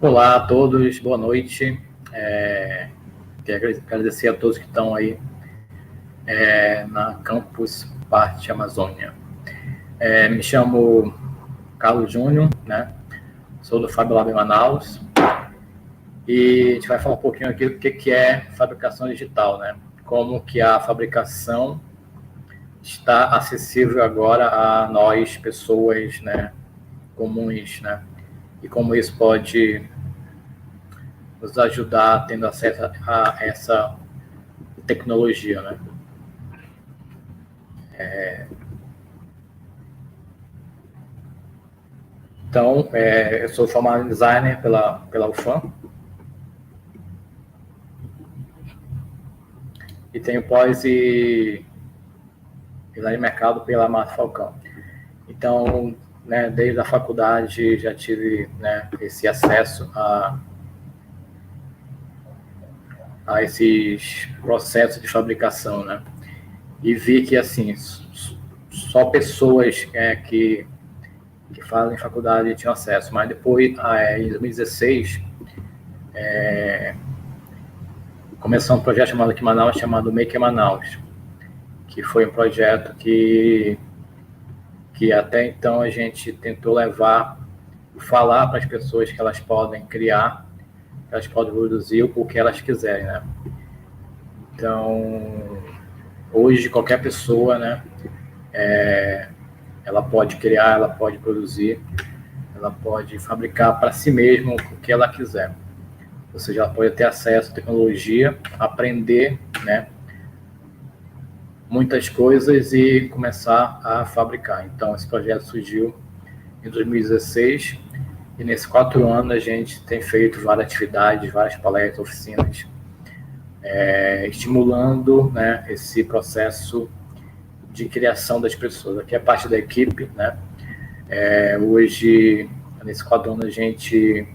Olá a todos, boa noite. Quero agradecer a todos que estão aí na Campus Party Amazônia. Me chamo Carlos Júnior, né? Sou do Fab Lab Manaus e a gente vai falar um pouquinho aqui do que é fabricação digital, né? Como que a fabricação está acessível agora a nós, pessoas, né, comuns, né? E como isso pode nos ajudar tendo acesso a essa tecnologia, né? Então, eu sou formado em designer pela UFAM e tenho pós e design de mercado pela Marta Falcão. Então, né, desde a faculdade já tive, né, esse acesso a esses processos de fabricação, né? E vi que, assim, só pessoas que fazem faculdade tinham acesso. Mas depois, em 2016, começou um projeto chamado aqui em Manaus, chamado Maker Manaus, que foi um projeto que até então a gente tentou falar para as pessoas que elas podem criar, que elas podem produzir o que elas quiserem, né? Então, hoje qualquer pessoa, né, ela pode criar, ela pode produzir, ela pode fabricar para si mesma o que ela quiser. Ou seja, ela pode ter acesso à tecnologia, aprender, né, muitas coisas e começar a fabricar. Então, esse projeto surgiu em 2016 e nesses 4 anos a gente tem feito várias atividades, várias palestras, oficinas, estimulando, né, esse processo de criação das pessoas. Aqui é parte da equipe, né? Hoje, nesses 4 anos, a gente,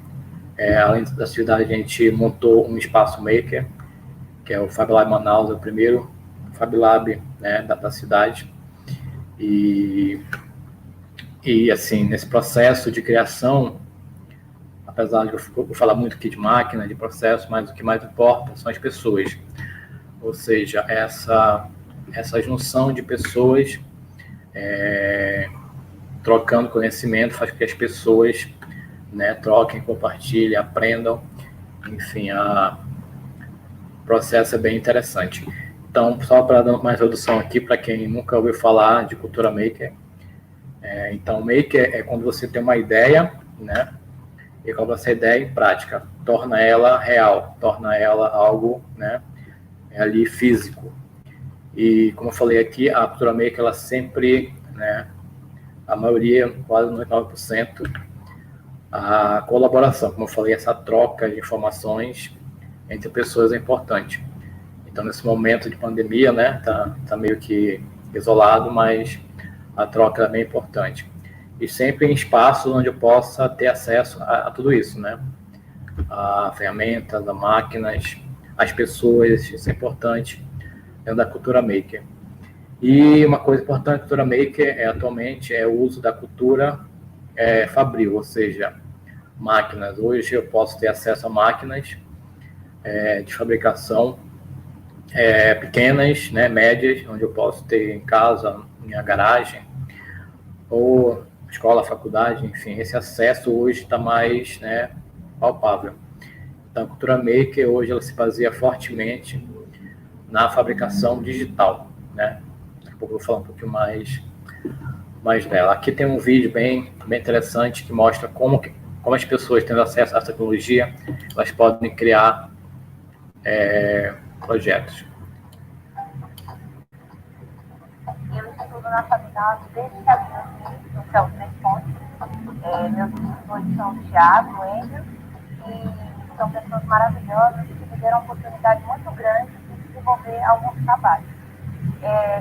além da atividade, a gente montou um espaço maker, que é o Fab Lab Manaus, é o primeiro Fab Lab, né, da cidade. E assim, nesse processo de criação, apesar de eu falar muito aqui de máquina, de processo, mas o que mais importa são as pessoas. Ou seja, essa junção de pessoas trocando conhecimento faz com que as pessoas, né, troquem, compartilhem, aprendam. Enfim, o processo é bem interessante. Então, só para dar mais introdução aqui, para quem nunca ouviu falar de cultura maker. Então, maker é quando você tem uma ideia, né, e coloca essa ideia em prática, torna ela real, torna ela algo, né, ali físico. E como eu falei aqui, a cultura maker, ela sempre, né, a maioria, quase 99%, a colaboração, como eu falei, essa troca de informações entre pessoas é importante. Então, nesse momento de pandemia, né, tá meio que isolado, mas a troca é bem importante. E sempre em espaços onde eu possa ter acesso a tudo isso, né? A ferramentas, a máquinas, as pessoas, isso é importante dentro da cultura maker. E uma coisa importante da cultura maker atualmente é o uso da cultura fabril, ou seja, máquinas. Hoje eu posso ter acesso a máquinas de fabricação pequenas, né, médias, onde eu posso ter em casa, minha garagem, ou escola, faculdade, enfim, esse acesso hoje está mais, né, palpável. Então, a cultura maker hoje ela se baseia fortemente na fabricação digital, né? Daqui a pouco eu vou falar um pouquinho mais dela. Aqui tem um vídeo bem interessante que mostra como as pessoas tendo acesso à tecnologia, elas podem criar projetos. Eu estudo na faculdade desde que havia no Céu Três Pontes. Meus professores são o Thiago, o Engel, e são pessoas maravilhosas que me deram uma oportunidade muito grande de desenvolver alguns trabalhos.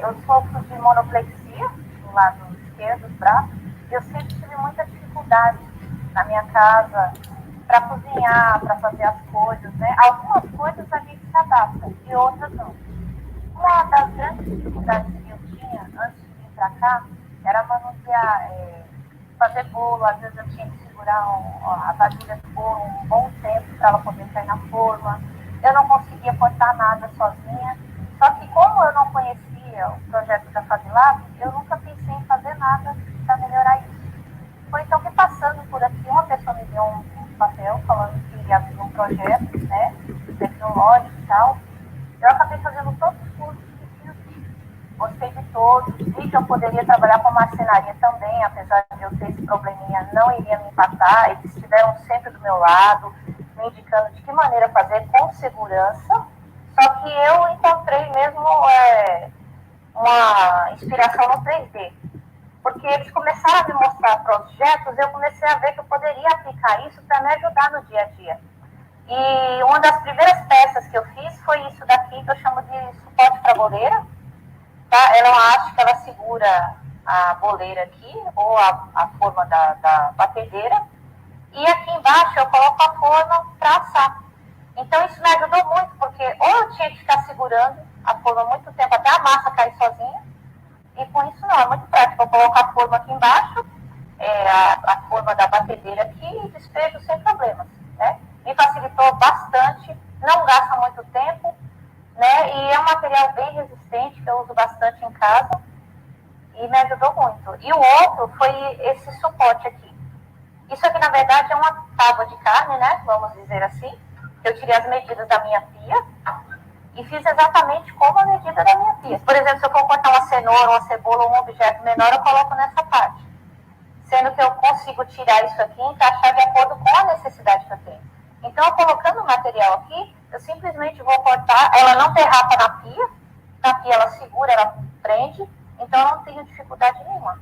Eu sofro de monoplexia no lado esquerdo do braço, e eu sempre tive muita dificuldade na minha casa para cozinhar, para fazer as coisas, né? Algumas coisas a gente se adapta e outras não. Uma das grandes dificuldades que eu tinha antes de vir para cá era manusear fazer bolo, às vezes eu tinha que segurar a vasilha do bolo um bom tempo para ela poder sair na forma. Eu não conseguia cortar nada sozinha. Só que como eu não conhecia o projeto da Fazilab, eu nunca pensei em fazer nada para melhorar isso. Foi então que passando por aqui, uma pessoa me deu um papel falando que ia abrir um projeto, né, tecnológico e tal. Eu acabei fazendo todos os cursos que fiz. Gostei de todos, vi que eu poderia trabalhar com marcenaria também, apesar de eu ter esse probleminha, não iria me impactar. Eles estiveram sempre do meu lado, me indicando de que maneira fazer com segurança. Só que eu encontrei mesmo uma inspiração no 3D. Porque eles começaram a me mostrar projetos, eu comecei a ver que eu poderia aplicar isso para me ajudar no dia a dia. E uma das primeiras peças que eu fiz foi isso daqui, que eu chamo de suporte para boleira. Tá? Ela acha que ela segura a boleira aqui, ou a forma da batedeira. E aqui embaixo eu coloco a forma para assar. Então isso me ajudou muito, porque ou eu tinha que ficar segurando a forma muito tempo até a massa cair sozinha, e com isso não, é muito prático. Eu coloco a forma aqui embaixo, a forma da batedeira aqui e despejo sem problemas, né? Me facilitou bastante, não gasta muito tempo, né? E é um material bem resistente, que eu uso bastante em casa, e me ajudou muito. E o outro foi esse suporte aqui. Isso aqui, na verdade, é uma tábua de carne, né? Vamos dizer assim. Eu tirei as medidas da minha pia e fiz exatamente como a medida da minha pia. Por exemplo, se eu for cortar uma cenoura, uma cebola ou um objeto menor, eu coloco nessa parte. Sendo que eu consigo tirar isso aqui e encaixar de acordo com a necessidade que eu tenho. Então, eu colocando o material aqui, eu simplesmente vou cortar, ela não derrapa na pia ela segura, ela prende, então eu não tenho dificuldade nenhuma.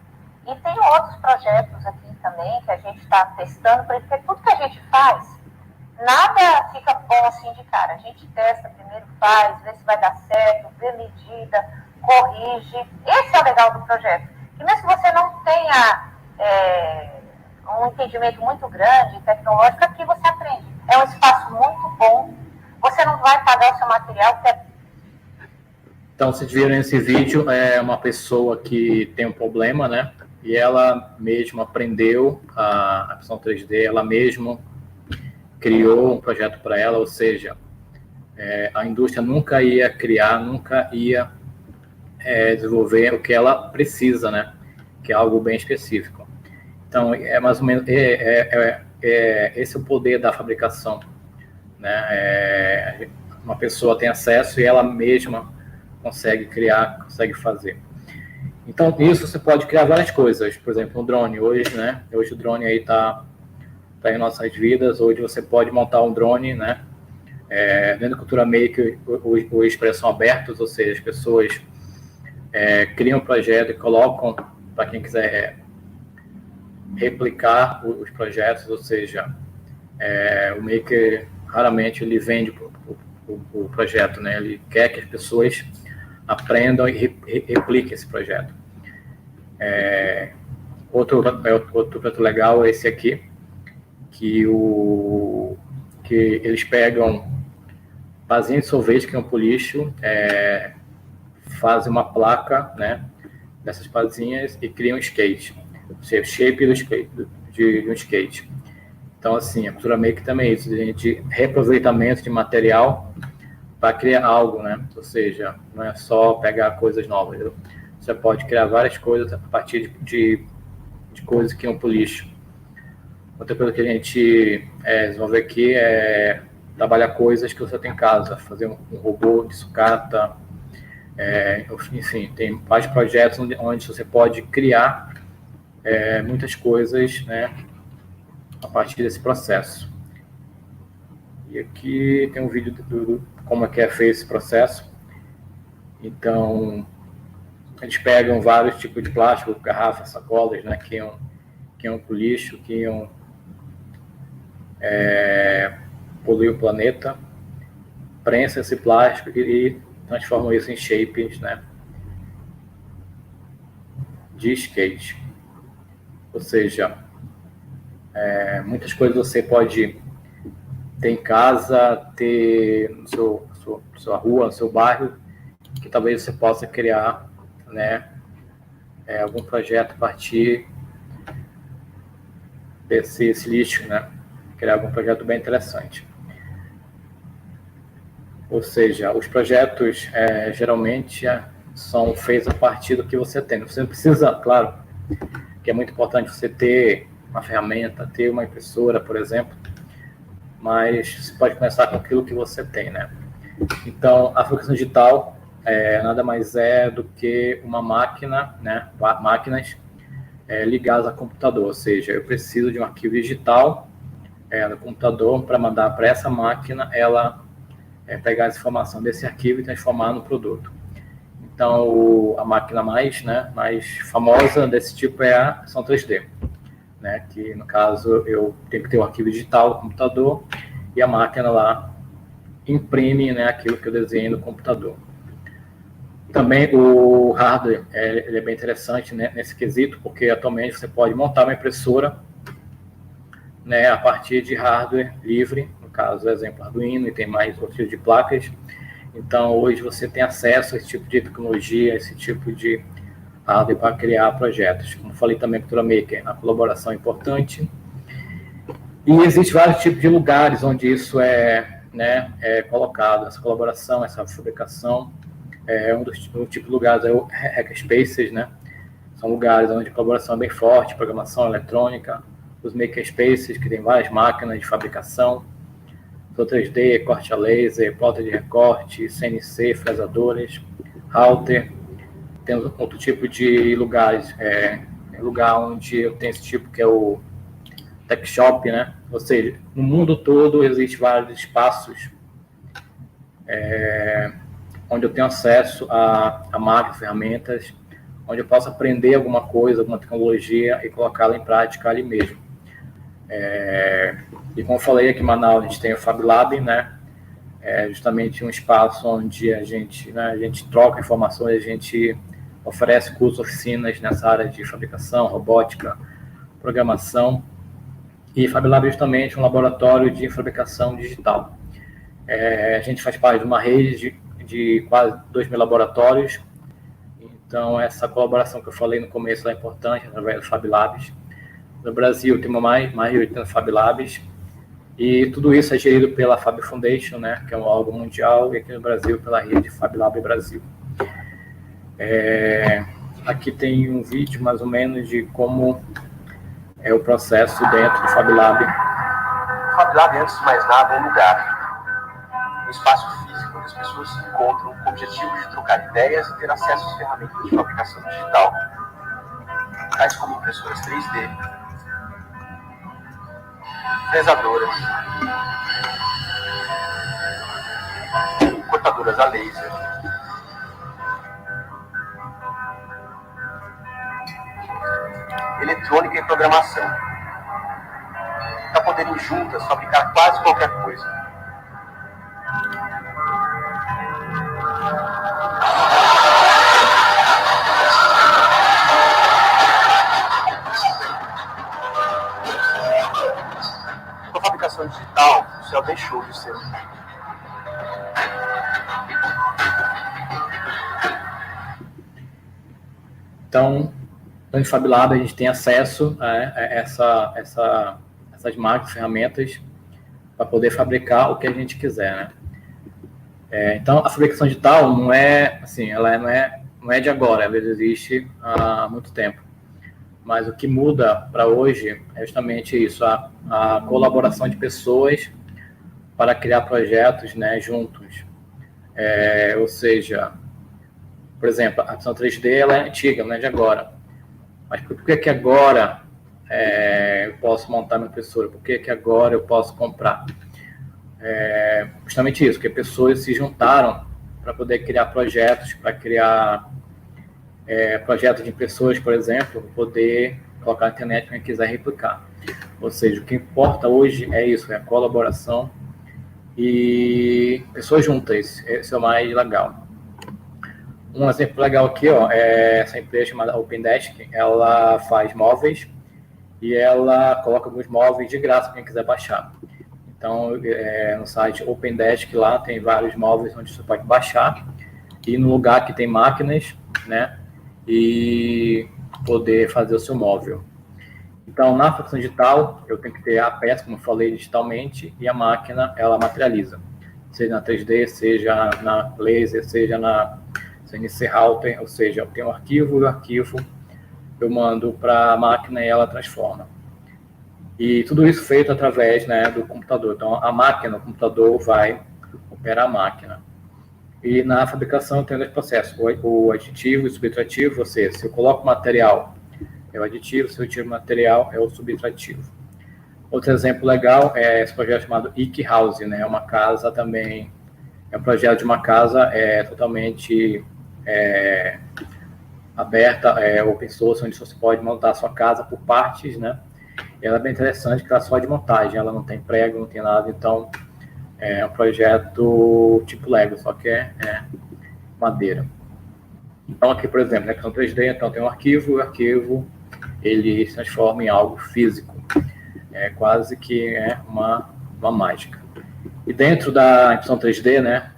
E tem outros projetos aqui também que a gente está testando, porque tudo que a gente faz, nada fica bom assim de cara. A gente testa, primeiro faz, vê se vai dar certo, vê medida, corrige. Esse é o legal do projeto. E mesmo que você não tenha um entendimento muito grande, tecnológico, aqui você aprende. É um espaço muito bom. Você não vai pagar o seu material, que é... Então, vocês viram esse vídeo, é uma pessoa que tem um problema, né? E ela mesma aprendeu a impressão 3D, ela mesma criou um projeto para ela, ou seja, a indústria nunca ia criar, nunca ia desenvolver o que ela precisa, né? Que é algo bem específico. Então, é mais ou menos esse é o poder da fabricação, né? Uma pessoa tem acesso e ela mesma consegue criar, consegue fazer. Então, isso você pode criar várias coisas. Por exemplo, um drone. Hoje, né? Hoje o drone aí está em nossas vidas. Hoje você pode montar um drone, né? Dentro da cultura maker, o expressão abertos, ou seja, as pessoas criam um projeto e colocam para quem quiser replicar os projetos, ou seja, o maker raramente ele vende o projeto, né? Ele quer que as pessoas aprendam e repliquem esse projeto. Outro projeto legal é esse aqui, que eles pegam vasinha de sorvete, que é um policho, fazem uma placa, né, dessas vasinhas e criam um skate, ou seja, shape do skate, de um skate. Então, assim, a cultura maker também é isso, de reaproveitamento de material para criar algo, né? Ou seja, não é só pegar coisas novas. Você pode criar várias coisas a partir de coisas que iam para o lixo. Outra coisa que a gente desenvolve aqui é trabalhar coisas que você tem em casa, fazer um robô de sucata, enfim, tem vários projetos onde você pode criar muitas coisas, né, a partir desse processo. E aqui tem um vídeo do como é que é feito esse processo. Então, eles pegam vários tipos de plástico, garrafas, sacolas, né, que iam para o lixo, que iam poluir o planeta, prensam esse plástico e transformam isso em shapes, né, de skate. Ou seja, muitas coisas você pode ter em casa, ter na sua rua, no seu bairro, que talvez você possa criar, né, algum projeto a partir desse lixo, né? Criar algum projeto bem interessante. Ou seja, os projetos geralmente são feitos a partir do que você tem. Você precisa, claro, que é muito importante você ter uma ferramenta, ter uma impressora, por exemplo, mas você pode começar com aquilo que você tem, né? Então, a fabricação digital nada mais é do que uma máquina, né? Máquinas ligadas a computador, ou seja, eu preciso de um arquivo digital no computador para mandar para essa máquina, ela pegar essa informação desse arquivo e transformar no produto. Então, a máquina mais famosa desse tipo é a impressão 3D, né? Que, no caso, eu tenho que ter um arquivo digital no computador e a máquina lá imprime, né, aquilo que eu desenhei no computador. Também o hardware ele é bem interessante, né, nesse quesito, porque atualmente você pode montar uma impressora, né, a partir de hardware livre, no caso, exemplo, Arduino, e tem mais outros tipos de placas. Então, hoje você tem acesso a esse tipo de tecnologia, esse tipo de hardware para criar projetos. Como falei também com o Cultura Maker, a colaboração é importante. E existem vários tipos de lugares onde isso é colocado, essa colaboração, essa fabricação. Um dos tipos de lugares é o hackerspaces, né? São lugares onde a colaboração é bem forte, programação eletrônica, os makerspaces, que tem várias máquinas de fabricação, 3D, corte a laser, plota de recorte, CNC, fresadores, router. Tem outro tipo de lugares, lugar onde eu tenho esse tipo, que é o tech shop, né? Ou seja, no mundo todo existem vários espaços onde eu tenho acesso a máquinas, ferramentas, onde eu posso aprender alguma coisa, alguma tecnologia e colocá-la em prática ali mesmo. E como eu falei, aqui em Manaus a gente tem o Fab Lab, né? Justamente um espaço onde a gente troca informações, a gente oferece cursos, oficinas nessa área de fabricação, robótica, programação. E Fab Lab é justamente um laboratório de fabricação digital. A gente faz parte de uma rede de quase 2.000 laboratórios. Então, essa colaboração que eu falei no começo é importante, através do Fab Labs. No Brasil, temos mais de 80 Fab Labs. E tudo isso é gerido pela Fab Foundation, né, que é um órgão mundial, e aqui no Brasil, pela rede Fab Lab Brasil. Aqui tem um vídeo, mais ou menos, de como é o processo dentro do Fab Lab. O Fab Lab, antes de mais nada, é um lugar, um espaço físico onde as pessoas se encontram com o objetivo de trocar ideias e ter acesso às ferramentas de fabricação digital, tais como impressoras 3D, fresadoras, cortadoras a laser, eletrônica e programação, para poderem juntas fabricar quase qualquer coisa. Com a fabricação digital, o céu deixou de ser. Então, no Fab Lab a gente tem acesso a essas máquinas, ferramentas, para poder fabricar o que a gente quiser, né? Então, a fabricação digital não é assim, ela não é de agora, ela existe há muito tempo. Mas o que muda para hoje é justamente isso, a colaboração de pessoas para criar projetos, né, juntos. Ou seja, por exemplo, a impressão 3D ela é antiga, não é de agora. Mas por que agora eu posso montar minha impressora? Por que agora eu posso comprar? Justamente isso, porque pessoas se juntaram para poder criar projetos, para criar projetos de impressoras, por exemplo, poder colocar na internet para quem quiser replicar. Ou seja, o que importa hoje é isso, é a colaboração e pessoas juntas, esse é o mais legal. Um exemplo legal aqui, é essa empresa chamada OpenDesk, ela faz móveis e ela coloca alguns móveis de graça para quem quiser baixar. Então, no site OpenDesk lá tem vários móveis onde você pode baixar e no lugar que tem máquinas, né, e poder fazer o seu móvel. Então, na fabricação digital, eu tenho que ter a peça, como eu falei, digitalmente, e a máquina, ela materializa. Seja na 3D, seja na laser, seja na CNC Router, ou seja, eu tenho um arquivo e o arquivo eu mando para a máquina e ela transforma. E tudo isso feito através, né, do computador. Então, a máquina, o computador vai operar a máquina. E na fabricação eu tenho dois processos, o aditivo e o subtrativo, ou seja, se eu coloco material, é o aditivo, se eu tiro material, é o subtrativo. Outro exemplo legal é esse projeto chamado Ike House, né, uma casa também, é um projeto de uma casa totalmente aberta, open source, onde você pode montar a sua casa por partes, né? Ela é bem interessante, que ela é só de montagem, ela não tem prego, não tem nada, então é um projeto tipo Lego, só que é madeira. Então aqui, por exemplo, na impressão 3D, então tem um arquivo, e o arquivo ele se transforma em algo físico, quase que uma mágica. E dentro da impressão 3D, né,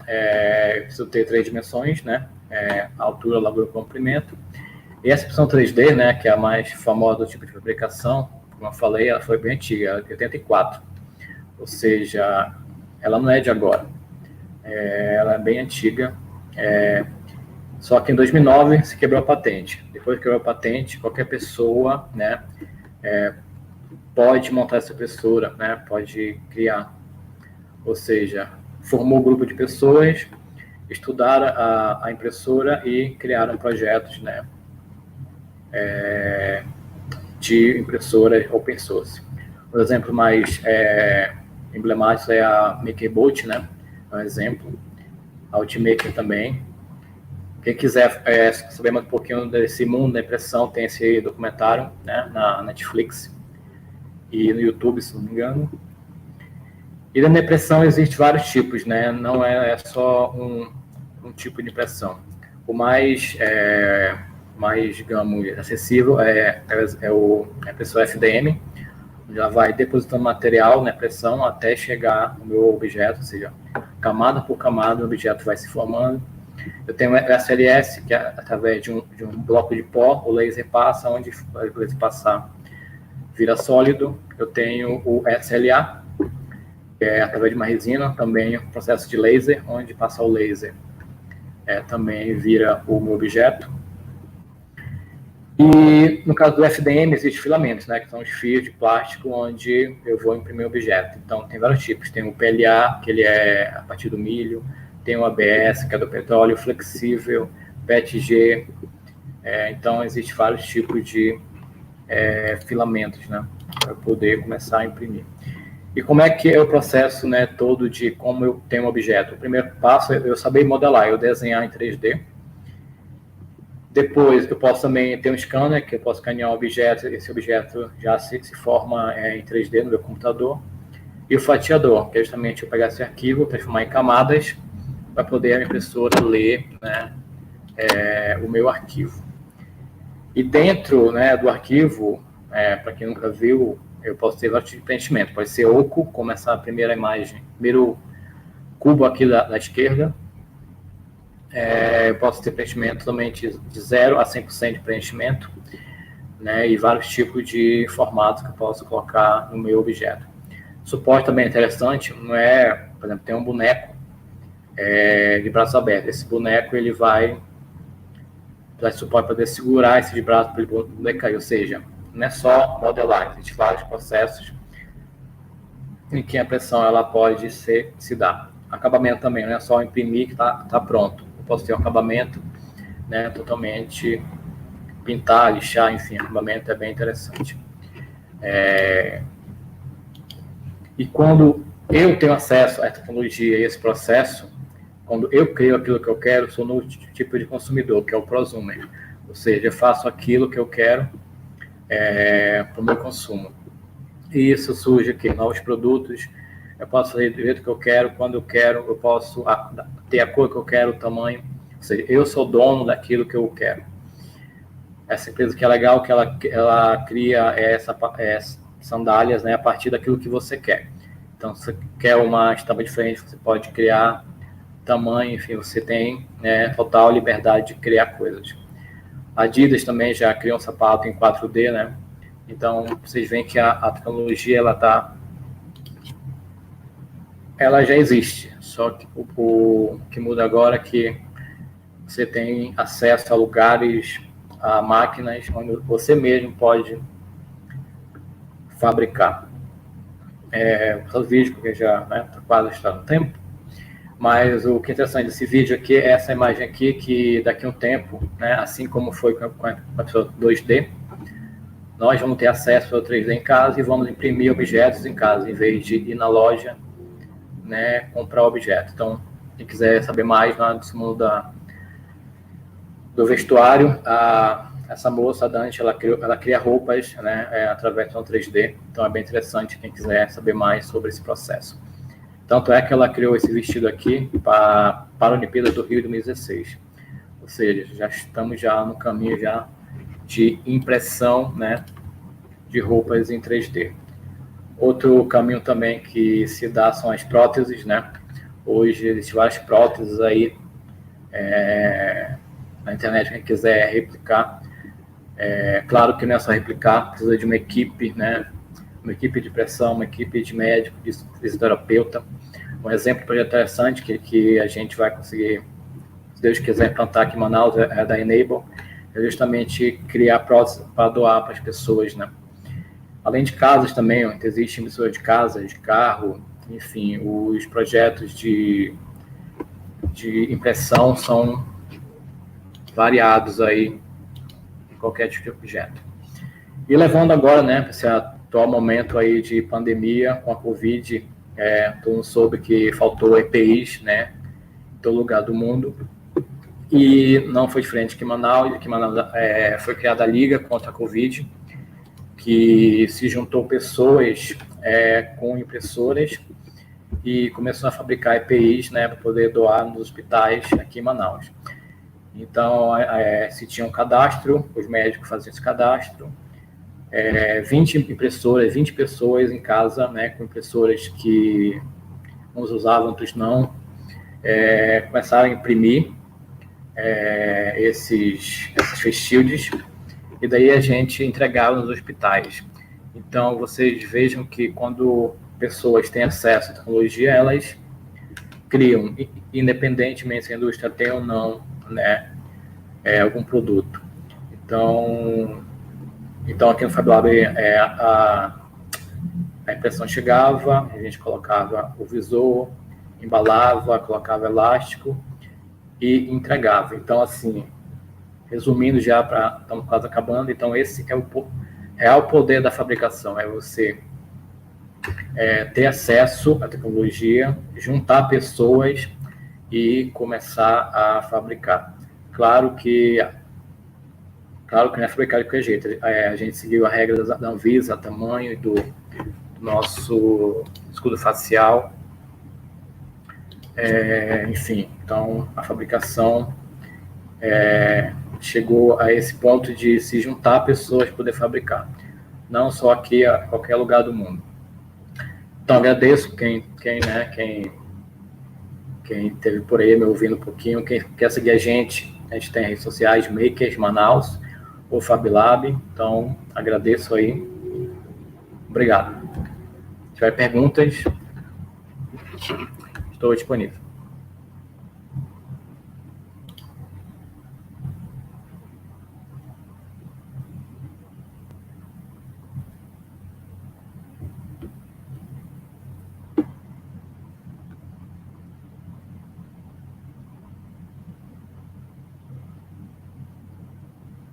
preciso ter 3 dimensões, né, altura, largura e comprimento. E essa impressão 3D, né, que é a mais famosa do tipo de fabricação, como eu falei, ela foi bem antiga, ela é de 84. Ou seja, ela não é de agora. Ela é bem antiga. Só que em 2009 se quebrou a patente. Depois que quebrou a patente, qualquer pessoa, né, pode montar essa impressora, né, pode criar. Ou seja, formou um grupo de pessoas, estudaram a impressora e criaram projetos, né, de impressoras open source. Um exemplo mais emblemático é a MakerBot, né, é um exemplo. A Ultimaker também. Quem quiser saber mais um pouquinho desse mundo da impressão, tem esse documentário, né, na Netflix e no YouTube, se não me engano. E na impressão existe vários tipos, né? Não é só um tipo de impressão. O mais digamos, acessível é a impressora FDM, onde ela vai depositando material na impressão até chegar no meu objeto, ou seja, camada por camada o objeto vai se formando. Eu tenho o SLS, que é através de um bloco de pó, o laser passa, onde o laser passar vira sólido. Eu tenho o SLA, que é através de uma resina, também um processo de laser, onde passa o laser também vira o meu objeto. E no caso do FDM existe filamentos, né, que são os fios de plástico onde eu vou imprimir o objeto. Então tem vários tipos, tem o PLA, que ele é a partir do milho, tem o ABS, que é do petróleo, flexível, PETG, então existe vários tipos de filamentos, né, para poder começar a imprimir. E como é que é o processo, né, todo de como eu tenho um objeto? O primeiro passo é eu saber modelar, eu desenhar em 3D. Depois eu posso também ter um scanner, que eu posso escanear um objeto, esse objeto já se forma em 3D no meu computador. E o fatiador, que é justamente eu pegar esse arquivo, transformar em camadas, para poder a minha impressora ler, né, o meu arquivo. E dentro, né, do arquivo, para quem nunca viu, eu posso ter vários tipos de preenchimento. Pode ser oco, como essa primeira imagem, primeiro cubo aqui da esquerda. Eu posso ter preenchimento totalmente de 0 a 100% de preenchimento, né, e vários tipos de formatos que eu posso colocar no meu objeto. Suporte também é interessante, não é, por exemplo, tem um boneco de braços abertos. Esse boneco ele vai dar suporte para poder segurar esse de braço para ele poder cair, ou seja, não é só modelar, existem vários processos em que a impressão ela pode se dar. Acabamento também, não é só imprimir que está pronto. Eu posso ter um acabamento, né, totalmente pintar, lixar, enfim, acabamento é bem interessante. E quando eu tenho acesso à tecnologia e esse processo, quando eu crio aquilo que eu quero, sou no tipo de consumidor, que é o prosumer. Ou seja, eu faço aquilo que eu quero para o meu consumo. E isso surge aqui, novos produtos, eu posso fazer do jeito que eu quero, quando eu quero, eu posso ter a cor que eu quero, o tamanho, ou seja, eu sou dono daquilo que eu quero. Essa empresa que é legal, que ela cria sandálias, né, a partir daquilo que você quer. Então, se você quer uma estampa diferente, você pode criar tamanho, enfim, você tem, né, total liberdade de criar coisas. A Adidas também já criou um sapato em 4D, né, Então, vocês veem que a tecnologia, ela já existe, só que o que muda agora é que você tem acesso a lugares, a máquinas, onde você mesmo pode fabricar. O vídeo, porque já quase está no tempo, mas o que é interessante desse vídeo aqui é essa imagem aqui, que daqui a um tempo, assim como foi com a 2D, nós vamos ter acesso ao 3D em casa e vamos imprimir objetos em casa, em vez de ir na loja, comprar objeto. Então, quem quiser saber mais desse mundo do vestuário, essa moça, a Dante, ela cria roupas, através do 3D. Então, é bem interessante quem quiser saber mais sobre esse processo. Tanto é que ela criou esse vestido aqui para a Olimpíada do Rio 2016. Ou seja, já estamos no caminho de impressão, de roupas em 3D. Outro caminho também que se dá são as próteses, Hoje existem várias próteses aí na internet, quem quiser replicar. Claro que não é só replicar, precisa de uma equipe, uma equipe de pressão, uma equipe de médico, de fisioterapeuta. Um exemplo interessante que a gente vai conseguir, se Deus quiser, implantar aqui em Manaus, é da Enable, é justamente criar próteses para doar para as pessoas, Além de casas também, existem emissões de casa, de carro, enfim, os projetos de impressão são variados aí em qualquer tipo de objeto. E levando agora, para esse atual momento aí de pandemia com a Covid, todo mundo soube que faltou EPIs, em todo lugar do mundo. E não foi diferente que Manaus, foi criada a Liga contra a Covid, que se juntou pessoas com impressoras e começou a fabricar EPIs, para poder doar nos hospitais aqui em Manaus. Então, se tinha um cadastro, os médicos faziam esse cadastro, 20 pessoas em casa, com impressoras que uns usavam, outros não, começaram a imprimir esses face shields, e daí a gente entregava nos hospitais. Então, vocês vejam que quando pessoas têm acesso à tecnologia, elas criam, independentemente se a indústria tem ou não, algum produto. Então aqui no FabLab a impressão chegava, a gente colocava o visor, embalava, colocava elástico e entregava. Então, assim, resumindo estamos quase acabando, então esse é o real poder da fabricação, é você ter acesso à tecnologia, juntar pessoas e começar a fabricar. Claro que não é fabricar de qualquer jeito. A gente seguiu a regra da Anvisa, tamanho do nosso escudo facial. Enfim, então a fabricação chegou a esse ponto de se juntar pessoas para poder fabricar. Não só aqui, a qualquer lugar do mundo. Então, agradeço quem esteve por aí me ouvindo um pouquinho. Quem quer seguir a gente tem redes sociais, Makers Manaus, ou FabLab. Então, agradeço aí. Obrigado. Se tiver perguntas, estou disponível.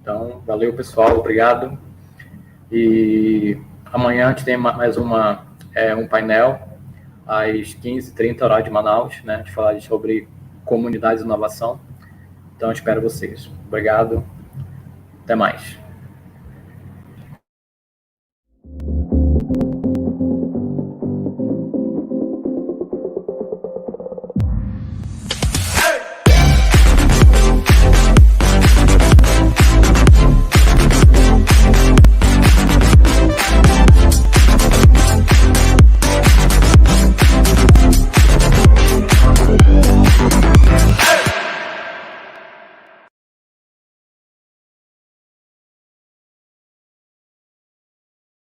Então, valeu, pessoal, obrigado. E amanhã a gente tem mais um painel, às 15h30, horário de Manaus, de falar sobre comunidades de inovação. Então, espero vocês. Obrigado, até mais.